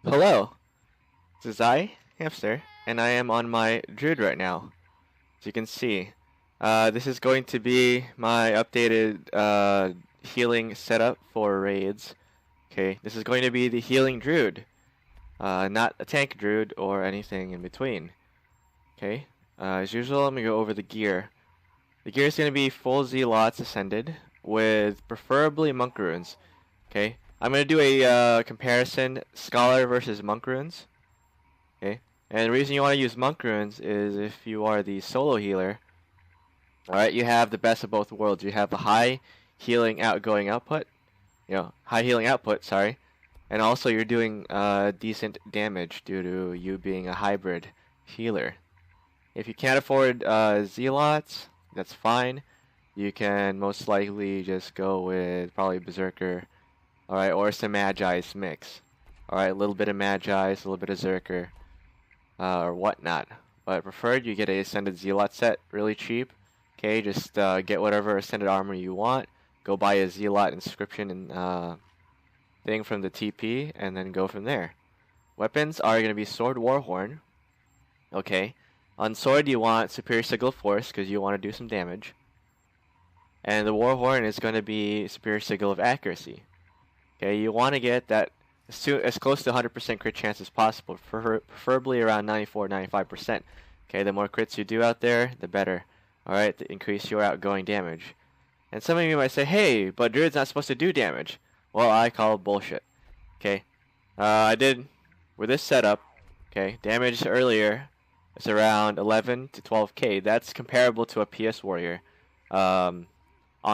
Hello, this is Hamster, and I am on my Druid right now. As you can see, this is going to be my updated healing setup for raids. Okay, this is going to be the healing Druid, not a tank Druid or anything in between. Okay, as usual, I'm going to go over the gear. The gear is going to be full Zealots Ascended with preferably Monk Runes. Okay, I'm going to do a comparison Scholar versus Monk Runes. Okay, and the reason you want to use Monk Runes is if you are the solo healer, alright, you have the best of both worlds. You have the high healing outgoing output, high healing output, sorry, and also you're doing decent damage due to you being a hybrid healer. If you can't afford Zealots, that's fine. You can most likely just go with probably Berserker, alright, or some Magi's mix. Alright, a little bit of Magi's, a little bit of Zerker, or whatnot. But preferred, you get a Ascended Zealot set, really cheap. Okay, just get whatever Ascended armor you want. Go buy a Zealot inscription and thing from the TP, and then go from there. Weapons are going to be Sword Warhorn. Okay, on Sword you want Superior Sigil of Force, because you want to do some damage. And the Warhorn is going to be Superior Sigil of Accuracy. Okay, you want to get that as close to 100% crit chance as possible, preferably around 94-95%. Okay, the more crits you do out there, the better. Alright, to increase your outgoing damage. And some of you might say, hey, but Druid's not supposed to do damage. Well, I call bullshit. Okay, I did, with this setup, okay, damage earlier is around 11 to 12k. That's comparable to a PS Warrior on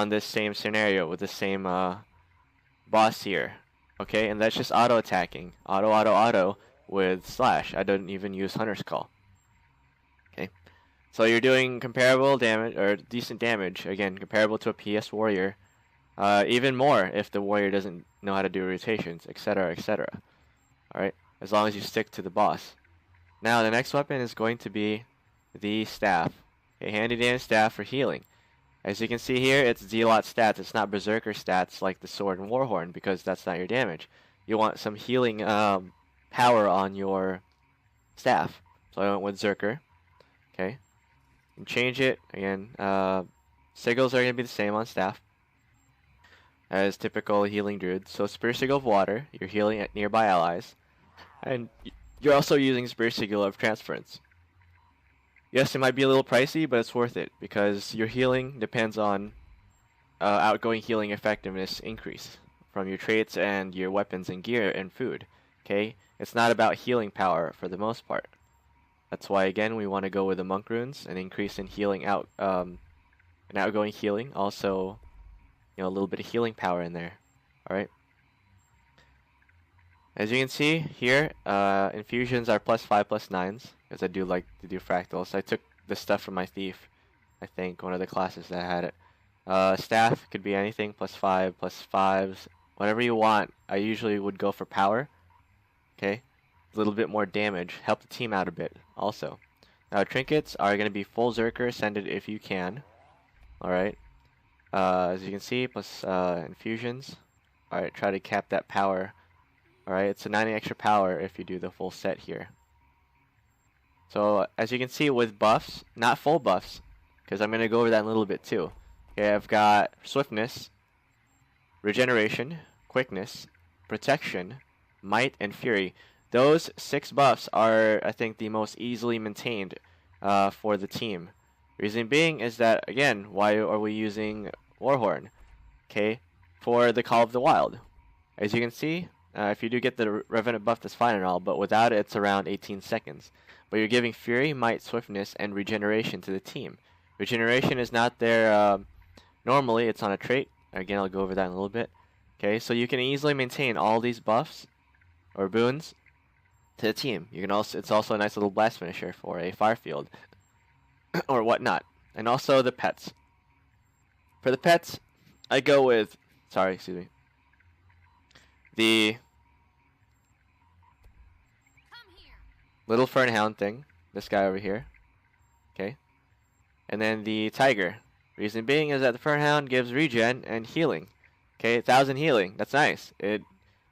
this same scenario with the same boss here. Okay, and that's just auto attacking. Auto with slash. I don't even use Hunter's Call. Okay, so you're doing comparable damage, or decent damage, again, comparable to a PS Warrior. Even more if the Warrior doesn't know how to do rotations, etc., etc. Alright, as long as you stick to the boss. Now, the next weapon is going to be the Staff. A handy dandy staff for healing. As you can see here, it's Zealot stats. It's not Berserker stats like the Sword and Warhorn, because that's not your damage. You want some healing power on your staff. So I went with Zerker. Okay. And change it. Again, sigils are going to be the same on staff as typical healing druids. So Spear Sigil of Water, you're healing at nearby allies. And you're also using Spear Sigil of Transference. Yes, it might be a little pricey, but it's worth it, because your healing depends on outgoing healing effectiveness increase from your traits and your weapons and gear and food. Okay, it's not about healing power for the most part. That's why, again, we want to go with the Monk Runes, an increase in healing an outgoing healing. Also, a little bit of healing power in there. All right. As you can see here, infusions are +5, +9s, because I do like to do fractals. I took this stuff from my thief, I think, one of the classes that had it. Staff could be anything, +5, +5s, whatever you want. I usually would go for power, okay? A little bit more damage, help the team out a bit also. Now, trinkets are going to be full Zerker Ascended if you can, alright? As you can see, plus infusions. Alright, try to cap that power. Alright, it's a 90 extra power if you do the full set here. So, as you can see with buffs, not full buffs, because I'm going to go over that in a little bit too. Okay, I've got Swiftness, Regeneration, Quickness, Protection, Might, and Fury. Those 6 buffs are, I think, the most easily maintained for the team. Reason being is that, again, why are we using Warhorn? Okay, for the Call of the Wild. As you can see, if you do get the Revenant buff, that's fine and all, but without it, it's around 18 seconds. But you're giving Fury, Might, Swiftness, and Regeneration to the team. Regeneration is not there normally, it's on a trait. Again, I'll go over that in a little bit. Okay, so you can easily maintain all these buffs, or boons, to the team. You can also, it's also a nice little blast finisher for a fire field, or whatnot. And also the pets. For the pets, I go with, the little Fernhound thing, this guy over here, okay, and then the Tiger. Reason being is that the Fernhound gives regen and healing, okay, 1000 healing, that's nice. It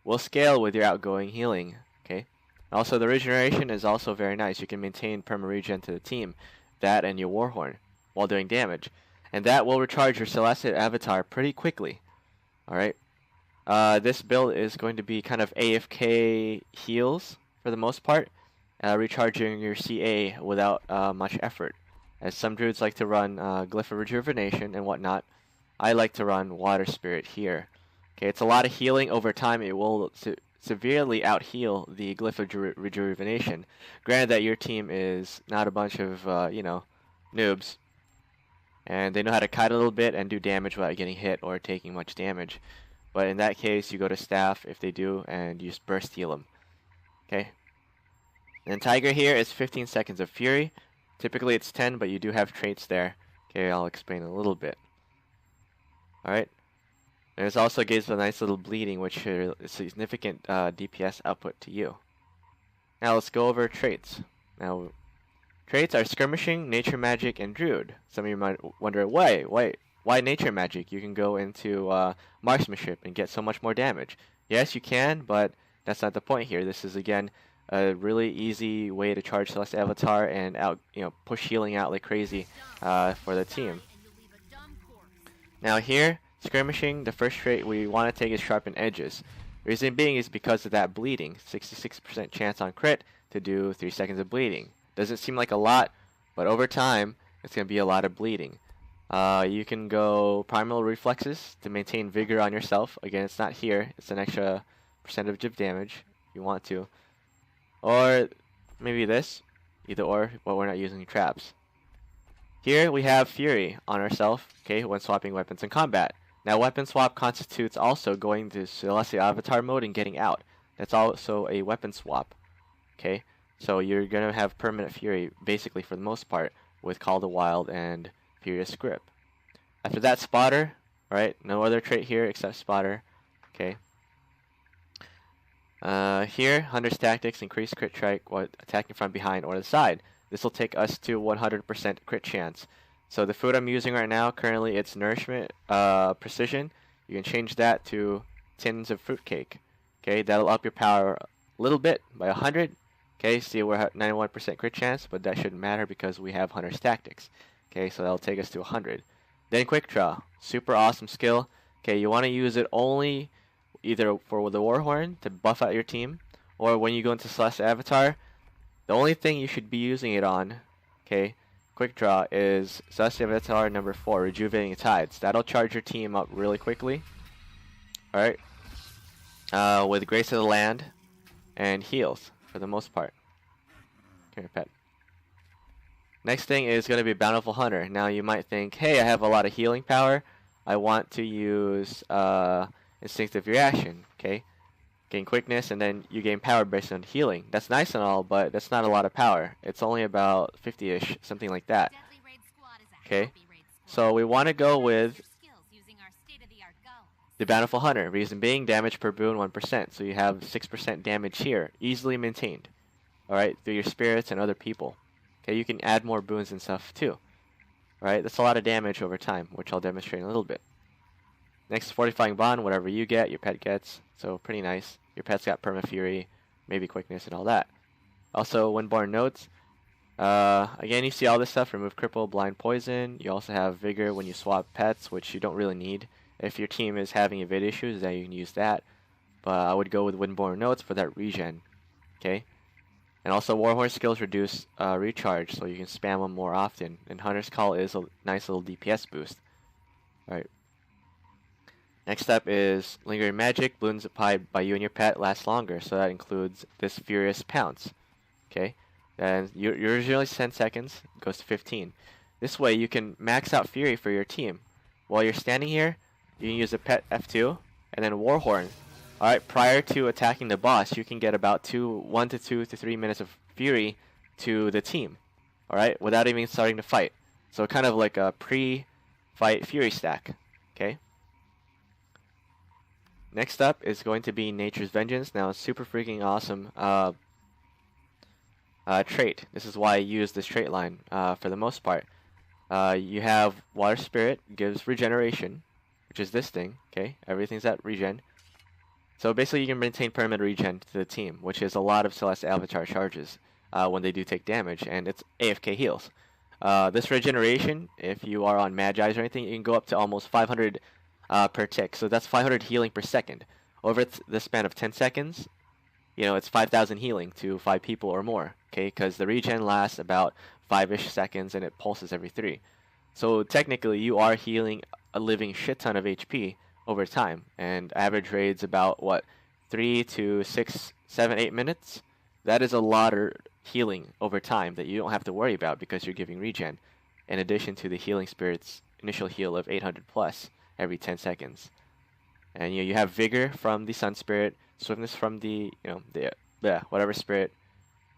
will scale with your outgoing healing, okay. Also, the regeneration is also very nice. You can maintain perma regen to the team, that and your Warhorn, while doing damage. And that will recharge your Celestial Avatar pretty quickly. Alright? This build is going to be kind of AFK heals for the most part, recharging your CA without much effort. As some druids like to run Glyph of Rejuvenation and whatnot, I like to run Water Spirit here. Okay, it's a lot of healing over time. It will severely out-heal the Glyph of Rejuvenation. Granted that your team is not a bunch of, noobs, and they know how to kite a little bit and do damage without getting hit or taking much damage. But in that case, you go to Staff if they do, and you just burst heal them. Okay. And Tiger here is 15 seconds of Fury. Typically it's 10, but you do have traits there. Okay, I'll explain a little bit. Alright. And this also gives a nice little bleeding, which is significant DPS output to you. Now let's go over traits. Now, traits are Skirmishing, Nature Magic, and Druid. Some of you might wonder, why Nature Magic? You can go into Marksmanship and get so much more damage. Yes, you can, but that's not the point here. This is, again, a really easy way to charge Celestial Avatar and push healing out like crazy for the team. Now here, Skirmishing, the first trait we want to take is Sharpen Edges. Reason being is because of that bleeding. 66% chance on crit to do 3 seconds of bleeding. Doesn't seem like a lot, but over time, it's going to be a lot of bleeding. You can go Primal Reflexes to maintain Vigor on yourself. Again, it's not here. It's an extra percentage of damage if you want to. Or maybe this. Either or, but we're not using traps. Here we have Fury on ourselves, okay, when swapping weapons in combat. Now weapon swap constitutes also going to Celestial Avatar mode and getting out. That's also a weapon swap. Okay? So you're gonna have permanent Fury basically for the most part with Call of the Wild and Furious Grip. After that, Spotter, right? No other trait here except Spotter. Okay. Here, Hunter's Tactics, increase crit strike while attacking from behind or the side. This will take us to 100% crit chance. So the food I'm using right now, currently it's Nourishment Precision. You can change that to Tins of Fruitcake. Okay, that'll up your power a little bit by 100. Okay, see we're at 91% crit chance, but that shouldn't matter because we have Hunter's Tactics. Okay, so that'll take us to 100. Then Quick Draw, super awesome skill. Okay, you want to use it only either for the Warhorn to buff out your team, or when you go into Celestial Avatar. The only thing you should be using it on, okay, Quick Draw, is Celestial Avatar number 4, Rejuvenating Tides. That'll charge your team up really quickly. Alright. With Grace of the Land and heals for the most part. Come here, pet. Next thing is going to be Bountiful Hunter. Now you might think, hey, I have a lot of healing power. I want to use Instinctive Reaction, okay? Gain quickness, and then you gain power based on healing. That's nice and all, but that's not a lot of power. It's only about 50-ish, something like that. Okay, so we want to go with the Bountiful Hunter. Reason being, damage per boon 1%. So you have 6% damage here, easily maintained. Alright, through your spirits and other people. Okay, you can add more boons and stuff too. Alright, that's a lot of damage over time, which I'll demonstrate in a little bit. Next, Fortifying Bond, whatever you get, your pet gets. So pretty nice. Your pet's got Perma Fury, maybe Quickness and all that. Also, Windborne Notes. Again, you see all this stuff. Remove Cripple, Blind Poison. You also have Vigor when you swap pets, which you don't really need. If your team is having evasion issues, then you can use that. But I would go with Windborne Notes for that regen. Okay? And also, Warhorn skills reduce recharge, so you can spam them more often. And Hunter's Call is a nice little DPS boost. Alright. Next up is Lingering Magic. Balloons applied by you and your pet last longer, so that includes this Furious Pounce. Okay? And usually 10 seconds, it goes to 15. This way you can max out Fury for your team. While you're standing here, you can use a pet F2, and then Warhorn. Alright, prior to attacking the boss, you can get about 1 to 2 to 3 minutes of Fury to the team. Alright, without even starting to fight. So kind of like a pre-fight Fury stack. Okay? Next up is going to be Nature's Vengeance. Now, super freaking awesome trait. This is why I use this trait line for the most part. You have Water Spirit, gives regeneration, which is this thing. Okay, everything's at regen. So basically, you can maintain permanent regen to the team, which is a lot of Celeste Avatar charges when they do take damage, and it's AFK heals. This regeneration, if you are on Magi's or anything, you can go up to almost 500 per tick. So that's 500 healing per second. Over the span of 10 seconds, you know, it's 5,000 healing to 5 people or more, okay? Because the regen lasts about 5-ish seconds and it pulses every 3. So technically, you are healing a living shit ton of HP over time, and average raids about, what, 3 to 6, 7, 8 minutes? That is a lot of healing over time that you don't have to worry about because you're giving regen, in addition to the healing spirit's initial heal of 800 plus every 10 seconds. And you have vigor from the sun spirit, swiftness from the whatever spirit,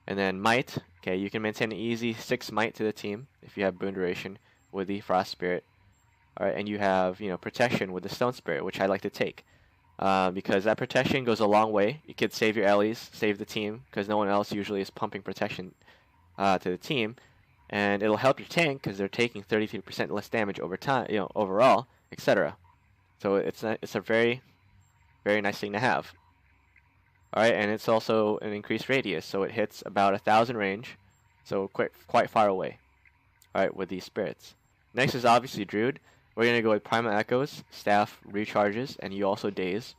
and then might. Okay, you can maintain an easy 6 might to the team if you have boon duration with the frost spirit. All right, and you have protection with the stone spirit, which I like to take because that protection goes a long way. You could save your allies, save the team, because no one else usually is pumping protection to the team, and it'll help your tank because they're taking 33% less damage over time, overall, etc. So it's a very, very nice thing to have. All right, and it's also an increased radius, so it hits about 1,000 range, so quite far away. All right, with these spirits. Next is obviously Druid. We're gonna go with Primal Echoes, Staff recharges, and you also daze.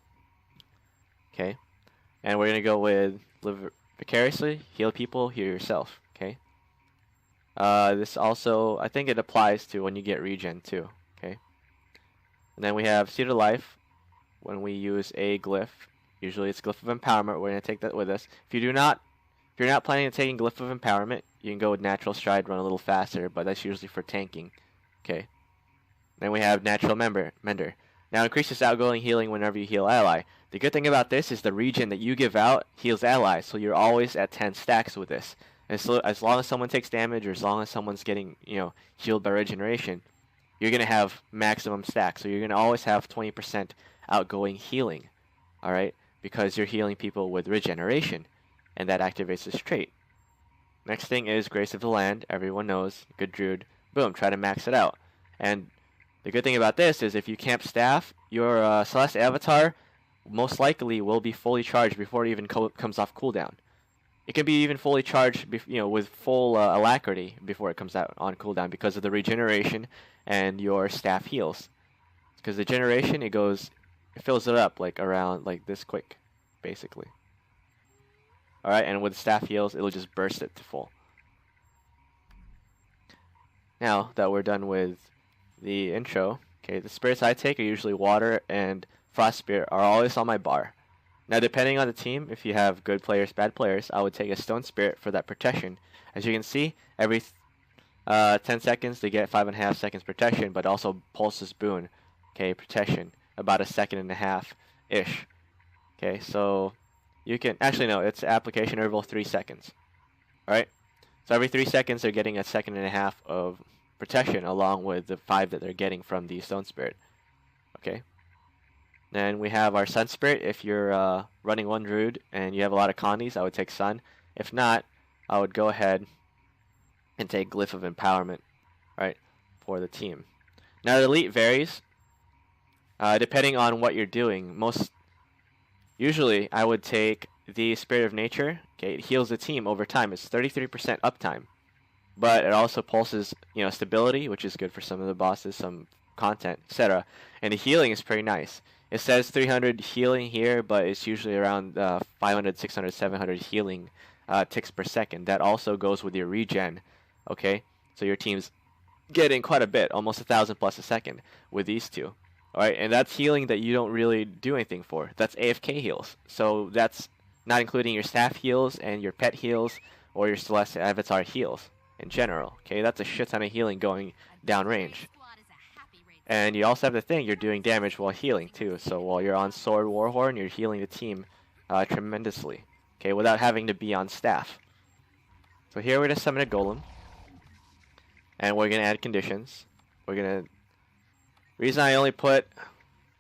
Okay, and we're gonna go with Live Vicariously, heal people, heal yourself. Okay. This also, I think it applies to when you get regen too. Okay. And then we have Seed of Life. When we use a glyph, usually it's Glyph of Empowerment. We're gonna take that with us. If you're not planning on taking Glyph of Empowerment, you can go with Natural Stride, run a little faster, but that's usually for tanking. Okay. Then we have Natural Mender. Now increases outgoing healing whenever you heal ally. The good thing about this is the regen that you give out heals allies, so you're always at 10 stacks with this. And so as long as someone takes damage, or as long as someone's getting healed by regeneration, you're gonna have maximum stacks. So you're gonna always have 20% outgoing healing. All right, because you're healing people with regeneration, and that activates this trait. Next thing is Grace of the Land. Everyone knows, good Druid. Boom, try to max it out. And the good thing about this is if you camp staff, your Celeste Avatar most likely will be fully charged before it even comes off cooldown. It can be even fully charged, with full alacrity before it comes out on cooldown because of the regeneration and your staff heals. Because the generation, it fills it up around this quick, basically. All right, and with staff heals, it'll just burst it to full. Now that we're done with the intro, okay, the spirits I take are usually Water and Frost Spirit are always on my bar. Now, depending on the team, if you have good players, bad players, I would take a Stone Spirit for that protection. As you can see, every 10 seconds they get 5.5 seconds protection, but also Pulse's Boon, okay, protection, about 1.5 seconds-ish. Okay, so you can, actually no, it's application interval 3 seconds. Alright, so every 3 seconds they're getting 1.5 seconds of protection along with the 5 that they're getting from the Stone Spirit. Okay. Then we have our Sun Spirit. If you're running one Druid and you have a lot of Condies, I would take Sun. If not, I would go ahead and take Glyph of Empowerment, right, for the team. Now the elite varies depending on what you're doing. Usually I would take the Spirit of Nature. Okay, it heals the team over time. It's 33% uptime, but it also pulses stability, which is good for some of the bosses, some content, etc. And the healing is pretty nice. It says 300 healing here, but it's usually around 500, 600, 700 healing ticks per second. That also goes with your regen. Okay, so your team's getting quite a bit, almost 1,000 plus a second with these two. All right, and that's healing that you don't really do anything for. That's AFK heals. So that's not including your staff heals and your pet heals or your Celeste Avatar heals in general. Okay, that's a shit ton of healing going downrange. And you also have the thing, you're doing damage while healing too. So while you're on Sword Warhorn, you're healing the team tremendously. Okay, without having to be on staff. So here we're going to summon a Golem. And we're going to add conditions. Reason I only put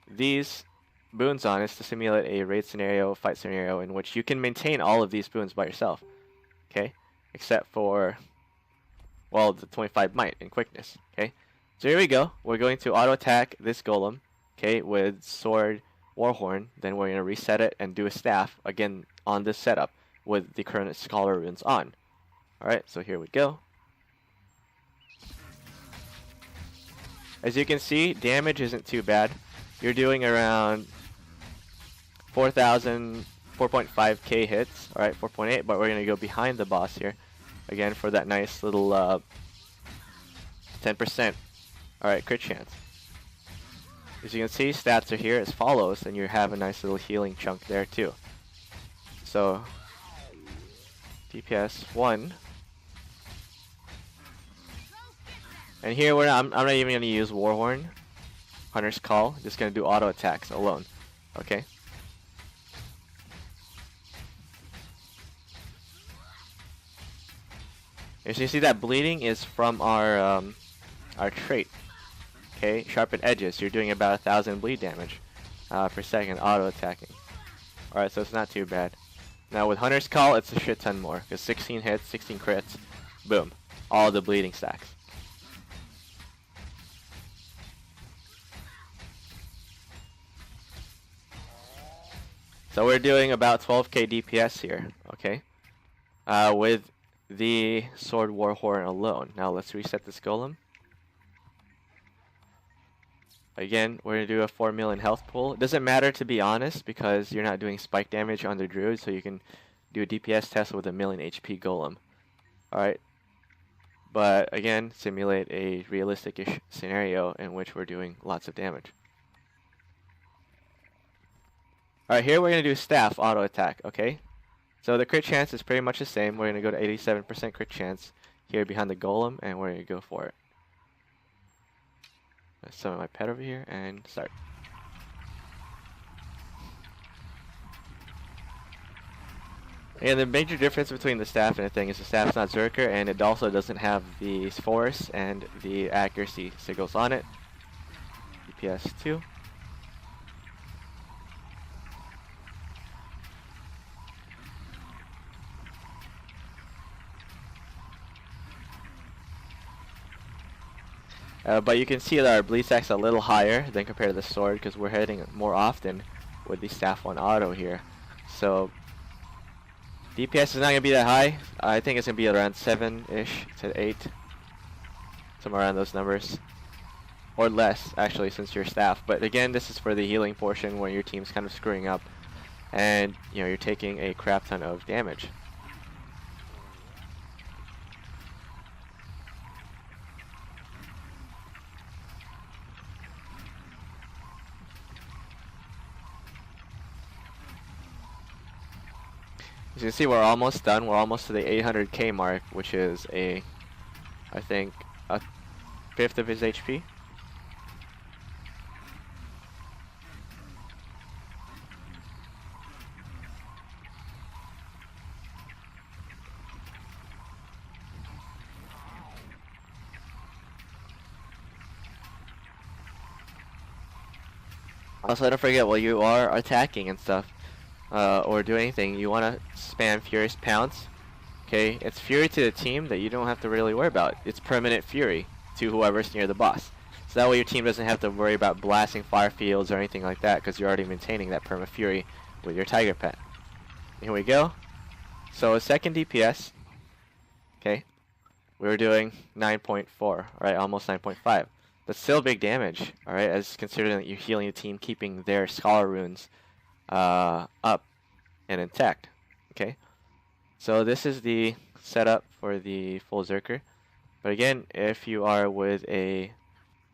these boons on is to simulate a raid scenario, fight scenario, in which you can maintain all of these boons by yourself. Okay? Except for, well, the 25 might and quickness. Okay? So here we go. We're going to auto attack this golem, okay, with sword Warhorn, then we're going to reset it and do a staff again on this setup with the current Scholar runes on. Alright, so here we go. As you can see, damage isn't too bad. You're doing around 4.5k hits, alright, 4.8, but we're going to go behind the boss here, again, for that nice little 10%, alright, crit chance. As you can see, stats are here as follows, and you have a nice little healing chunk there too. So, DPS 1. And here I'm not even going to use Warhorn, Hunter's Call, just going to do auto attacks alone, okay? As you see, that bleeding is from our trait. Okay, sharpened edges. You're doing about 1,000 bleed damage per second, auto attacking. Alright, so it's not too bad. Now with Hunter's Call, it's a shit ton more, because 16 hits, 16 crits, boom, all the bleeding stacks. So we're doing about 12k DPS here, okay, with the Sword Warhorn alone. Now let's reset this golem. Again, we're going to do a 4 million health pool. It doesn't matter, to be honest, because you're not doing spike damage on the Druid, so you can do a DPS test with a 1 million HP golem. Alright. But again, simulate a realistic-ish scenario in which we're doing lots of damage. Alright, here we're going to do staff auto attack, okay? So the crit chance is pretty much the same. We're going to go to 87% crit chance here behind the golem, and we're going to go for it. Let's summon my pet over here and start. And the major difference between the staff and the thing is the staff's not Zerker, and it also doesn't have the force and the accuracy signals on it. DPS 2. But you can see that our bleed stack's a little higher than compared to the sword, because we're hitting more often with the staff 1 auto here. So DPS is not going to be that high. I think it's going to be around 7-ish to 8. Somewhere around those numbers. Or less, actually, since you're staff. But again, this is for the healing portion where your team's kind of screwing up. And, you know, you're taking a crap ton of damage. As you can see, we're almost done. We're almost to the 800k mark, which is I think, a fifth of his HP. Also, don't forget, while you are attacking and stuff, or do anything, you want to spam Furious Pounce. Okay, it's Fury to the team that you don't have to really worry about. It's permanent Fury to whoever's near the boss. So that way your team doesn't have to worry about blasting fire fields or anything like that, because you're already maintaining that perma Fury with your Tiger Pet. Here we go. So a second DPS. Okay, we were doing 9.4, right, almost 9.5. But still big damage, alright, as considering that you're healing the team, keeping their Scholar runes up and intact. Okay, so this is the setup for the full Zerker. But again, if you are with a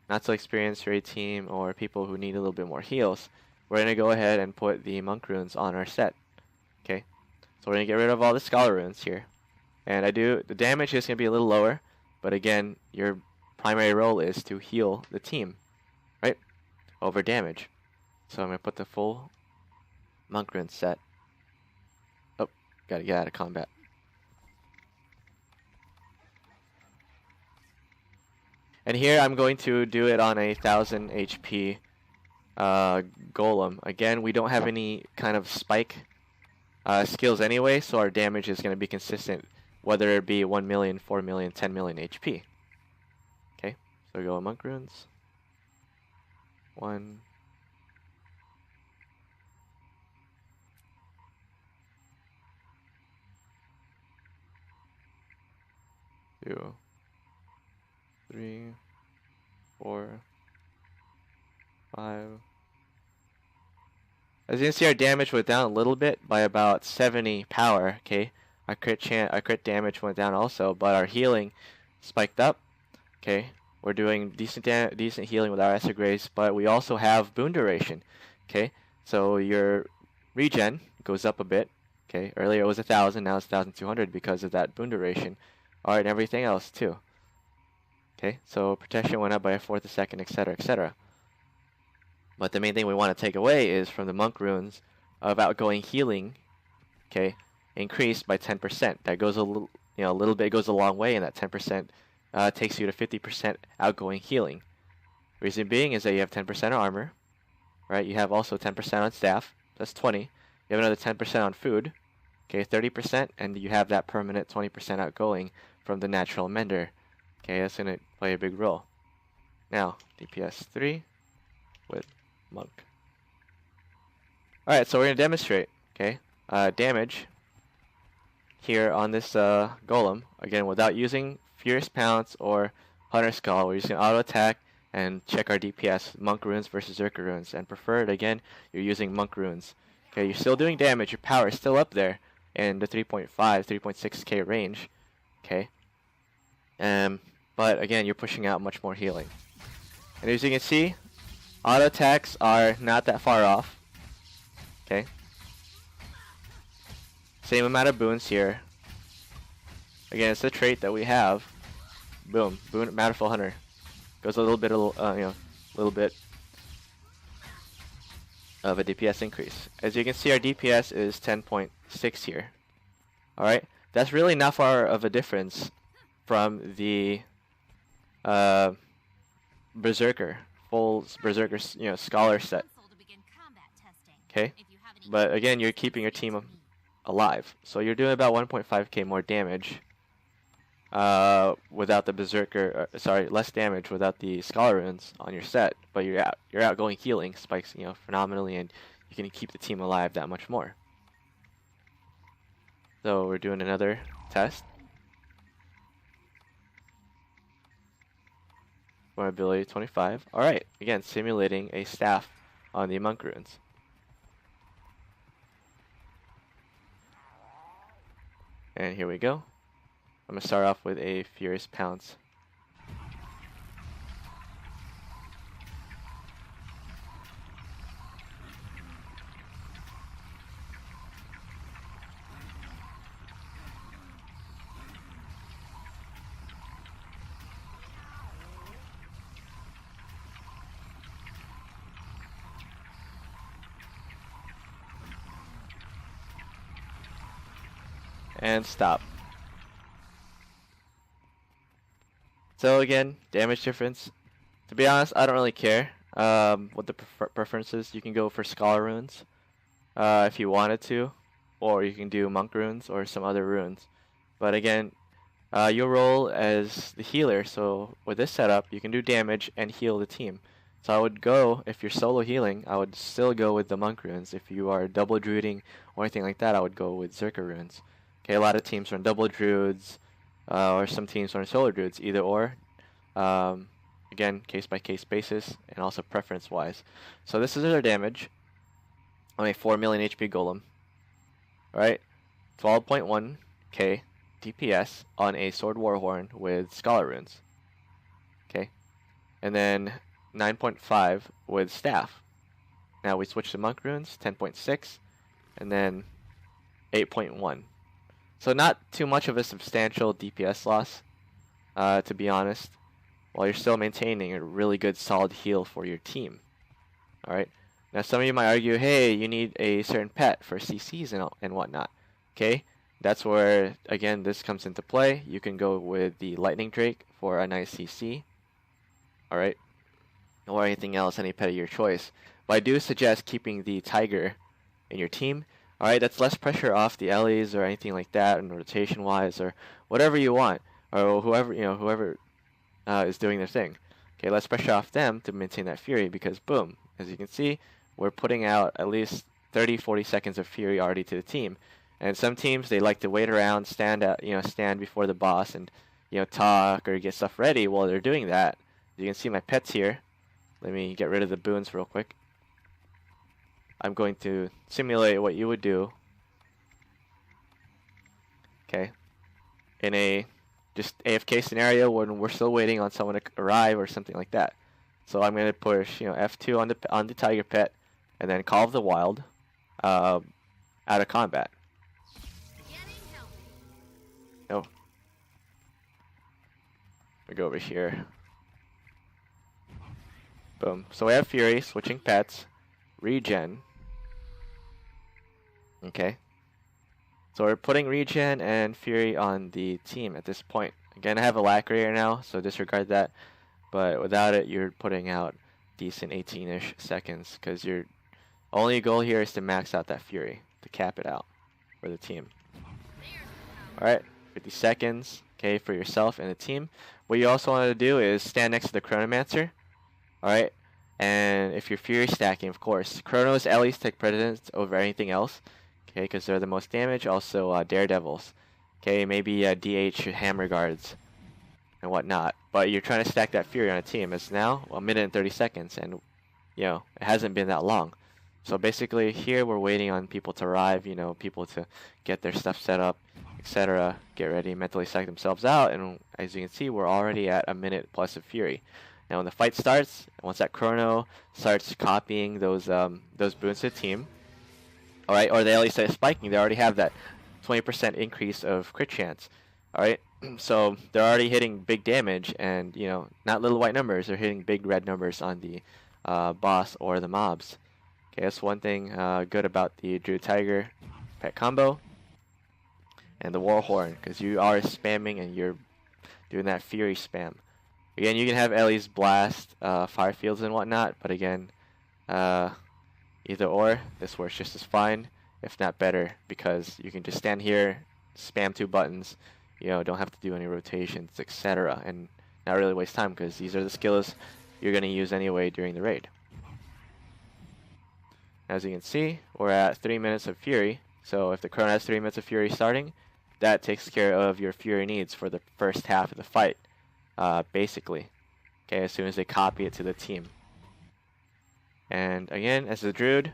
not so experienced raid team or people who need a little bit more heals, we're going to go ahead and put the monk runes on our set. Okay, so we're going to get rid of all the Scholar runes here. And the damage is going to be a little lower, but again, your primary role is to heal the team, right, over damage. So I'm going to put the full monk rune set. Oh, gotta get out of combat. And here I'm going to do it on a 1000 HP golem. Again, we don't have any kind of spike skills anyway, so our damage is going to be consistent, whether it be 1 million, 4 million, 10 million HP. Okay, so we go monk runes. 1, 2, 3, 4, 5. As you can see, our damage went down a little bit by about 70 power. Okay, our crit damage went down also, but our healing spiked up. Okay, we're doing decent healing with our Essay Grace, but we also have boon duration. Okay, so your regen goes up a bit. Okay, earlier it was 1,000, now it's 1,200 because of that boon duration. Alright, and everything else too. Okay, so protection went up by a fourth a second, etc., etc. But the main thing we want to take away is from the monk runes of outgoing healing. Okay, increased by 10%. That goes a little bit goes a long way, and that 10% takes you to 50% outgoing healing. Reason being is that you have 10% armor, right? You have also 10% on staff. That's 20. You have another 10% on food. Okay, 30%, and you have that permanent 20% outgoing from the natural mender. Okay, that's gonna play a big role. Now, DPS 3 with monk. Alright, so we're gonna demonstrate, okay, damage here on this golem, again, without using Furious Pounce or Hunter Skull. We're just gonna auto attack and check our DPS, monk runes versus Zerker runes, and preferred, again, you're using monk runes. Okay, you're still doing damage, your power is still up there in the 3.5, 3.6k range, okay, but again, you're pushing out much more healing. And as you can see, auto attacks are not that far off. Okay. Same amount of boons here. Again, it's a trait that we have. Boom, boon, Bountiful Hunter goes a little bit, little bit of a DPS increase. As you can see, our DPS is 10.6 here. All right, that's really not far of a difference from the Berserker. Full Berserker, Scholar set. Okay, but again, you're keeping your team alive, so you're doing about 1.5k more damage without the Berserker. Less damage without the Scholar runes on your set, but your outgoing healing spikes, phenomenally, and you can keep the team alive that much more. So we're doing another test. Ability 25. Alright, again, simulating a staff on the monk runes. And here we go. I'm going to start off with a Furious Pounce. And stop. So again, damage difference. To be honest, I don't really care what the preferences. You can go for Scholar runes if you wanted to, or you can do monk runes or some other runes. But again, your role as the healer. So with this setup, you can do damage and heal the team. So I would go, if you're solo healing, I would still go with the monk runes. If you are double druiding or anything like that, I would go with Zerker runes. Okay, a lot of teams run double druids, or some teams run solo druids, either or. Again, case by case basis, and also preference wise. So this is our damage on a 4 million HP golem. Right, 12.1k DPS on a Sword Warhorn with Scholar runes. Okay, and then 9.5 with staff. Now we switch to monk runes, 10.6, and then 8.1. So not too much of a substantial DPS loss, to be honest, while you're still maintaining a really good solid heal for your team. Alright, now some of you might argue, hey, you need a certain pet for CCs and whatnot. Okay, that's where, again, this comes into play. You can go with the Lightning Drake for a nice CC. Alright, or anything else, any pet of your choice. But I do suggest keeping the Tiger in your team. Alright, that's less pressure off the Ellies or anything like that, and rotation wise, or whatever you want, or whoever is doing their thing. Okay, less pressure off them to maintain that fury, because boom, as you can see, we're putting out at least 30-40 seconds of fury already to the team. And some teams, they like to wait around, stand before the boss, and talk or get stuff ready while they're doing that. You can see my pets here. Let me get rid of the boons real quick. I'm going to simulate what you would do. Okay. In a just AFK scenario when we're still waiting on someone to arrive or something like that. So I'm going to push, F2 on the tiger pet, and then Call of the Wild out of combat. No. We go over here. Boom. So we have Fury switching pets, regen. Okay. So we're putting regen and Fury on the team at this point. Again, I have a lack right now, so disregard that. But without it, you're putting out decent 18-ish seconds, because your only goal here is to max out that Fury, to cap it out for the team. Alright, 50 seconds, okay, for yourself and the team. What you also want to do is stand next to the Chronomancer. Alright, and if you're Fury stacking, of course, Chronos at least take precedence over anything else, okay, because they're the most damage. Also, Daredevils, okay, maybe DH Hammer Guards and whatnot. But you're trying to stack that Fury on a team. It's now a minute and 30 seconds, and it hasn't been that long. So basically, here we're waiting on people to arrive, people to get their stuff set up, etc. Get ready, mentally psych themselves out, and as you can see, we're already at a minute plus of Fury. Now, when the fight starts, once that Chrono starts copying those boons to the team, all right, or they at least start spiking, they already have that 20% increase of crit chance. All right, so they're already hitting big damage, and not little white numbers. They're hitting big red numbers on the boss or the mobs. Okay, that's one thing good about the Druid Tiger pet combo and the Warhorn, because you are spamming and you're doing that Fury spam. Again, you can have Ellie's blast, fire fields and whatnot, but again, either or, this works just as fine, if not better, because you can just stand here, spam 2 buttons. Don't have to do any rotations, etc. And not really waste time, because these are the skills you're going to use anyway during the raid. As you can see, we're at 3 minutes of Fury. So if the Chrono has 3 minutes of Fury starting, that takes care of your Fury needs for the first half of the fight, basically. Okay, as soon as they copy it to the team. And again, as a Druid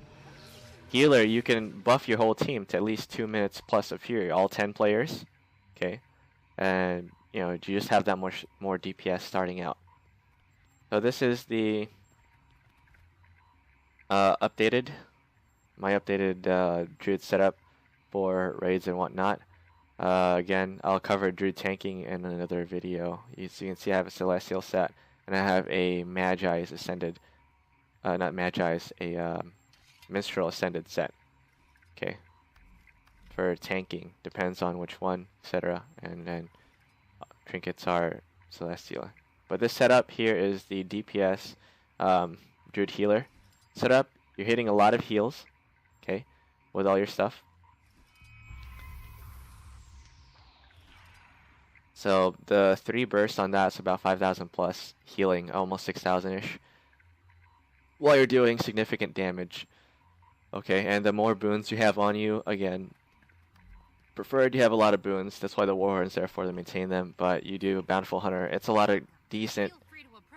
healer, you can buff your whole team to at least 2 minutes plus of Fury, all 10 players. Okay. And you just have that much more DPS starting out. So this is the my updated Druid setup for raids and whatnot. Again, I'll cover Druid tanking in another video. As you can see, I have a Celestial set, and I have a Magi's Ascended, not Magi's, a Minstrel Ascended set. Okay. For tanking, depends on which one, etc. And then Trinkets are Celestial. But this setup here is the DPS Druid healer setup. You're hitting a lot of heals, okay, with all your stuff. So the 3 bursts on that's about 5,000 plus healing, almost 6,000-ish, while you're doing significant damage. Okay, and the more boons you have on you, again, preferred you have a lot of boons. That's why the Warhorn's there for to maintain them. But you do Bountiful Hunter. It's a lot of decent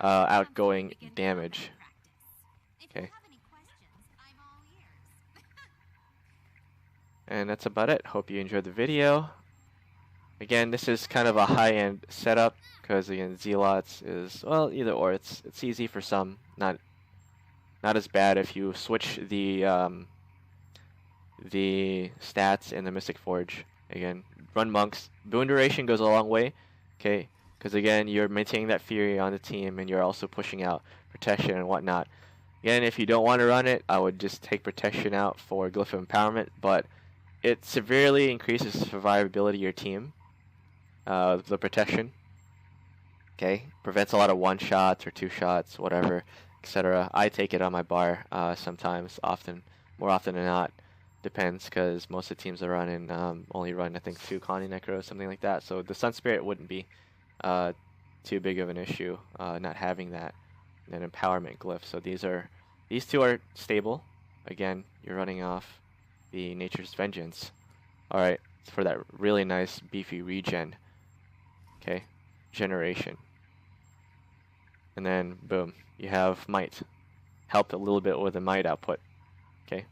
outgoing damage. Okay. And that's about it. Hope you enjoyed the video. Again, this is kind of a high-end setup, because again, Zealots is, well, either or. It's easy for some, not as bad if you switch the stats in the Mystic Forge. Again, run monks. Boon duration goes a long way, okay? Because again, you're maintaining that Fury on the team, and you're also pushing out protection and whatnot. Again, if you don't want to run it, I would just take protection out for Glyph of Empowerment, but it severely increases the survivability of your team. The protection, okay, prevents a lot of 1-shots or 2-shots, whatever, etc. I take it on my bar sometimes, more often than not. Depends, because most of the teams are running only run, I think, 2 Connie Necros, something like that. So the Sun Spirit wouldn't be too big of an issue, not having that. And then Empowerment Glyph. So these 2 are stable. Again, you're running off the Nature's Vengeance. All right, for that really nice beefy regen. Okay, generation. And then boom, you have might. Help a little bit with the might output. Okay,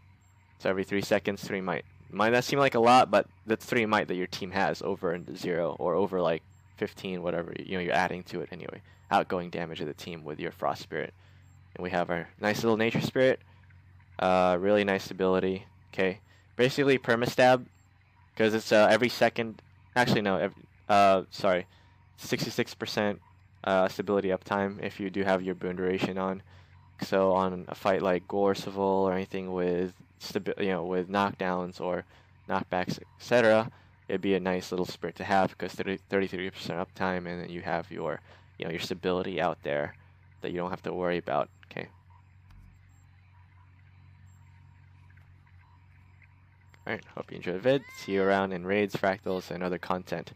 so every 3 seconds, 3 might. Might not seem like a lot, but that's 3 might that your team has over into 0 or over like 15, whatever. You know, you're adding to it anyway. Outgoing damage of the team with your Frost Spirit. And we have our nice little Nature Spirit. Really nice ability. Okay, basically permastab, because it's every second. Actually, no. Sorry, 66% stability uptime if you do have your boon duration on. So on a fight like Gorseval or anything with with knockdowns or knockbacks, etc., it'd be a nice little spirit to have because 33% uptime, and then you have your your stability out there that you don't have to worry about. Okay. Alright, hope you enjoyed the vid. See you around in raids, fractals, and other content.